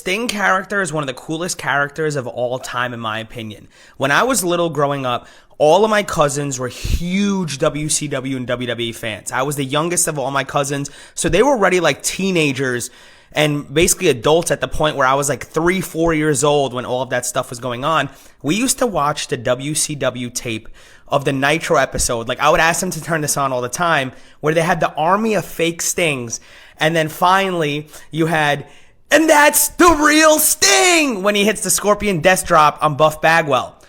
Sting character is one of the coolest characters of all time, in my opinion. When I was little growing up, all of my cousins were huge WCW and WWE fans. I was the youngest of all my cousins, so they were already like teenagers and basically adults at the point where I was like 3-4 years old when all of that stuff was going on. We used to watch the WCW tape of the Nitro episode. Like, I would ask them to turn this on all the time, where they had the army of fake Stings, and then finally you had, and that's the real Sting, when he hits the Scorpion Death Drop on Buff Bagwell.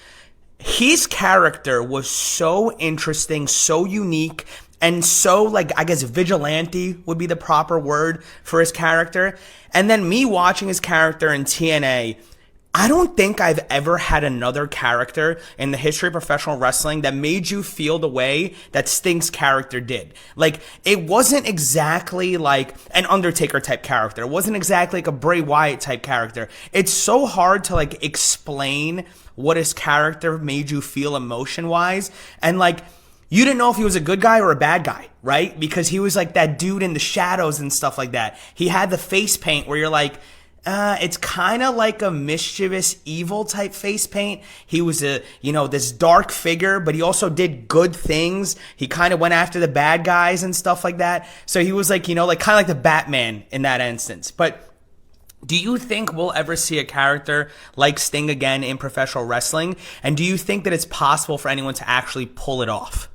His character was so interesting, so unique, and so, like, I guess vigilante would be the proper word for his character. And then me watching his character in TNA, I don't think I've ever had another character in the history of professional wrestling that made you feel the way that Sting's character did. Like, it wasn't exactly like an Undertaker type character. It wasn't exactly like a Bray Wyatt type character. It's so hard to, like, explain what his character made you feel emotion-wise. And, like, you didn't know if he was a good guy or a bad guy, right? Because he was like that dude in the shadows and stuff like that. He had the face paint where you're like, it's kind of like a mischievous, evil type face paint. He was this dark figure, but he also did good things. He kind of went after the bad guys and stuff like that. So he was like, kind of like the Batman in that instance. But do you think we'll ever see a character like Sting again in professional wrestling? And do you think that it's possible for anyone to actually pull it off?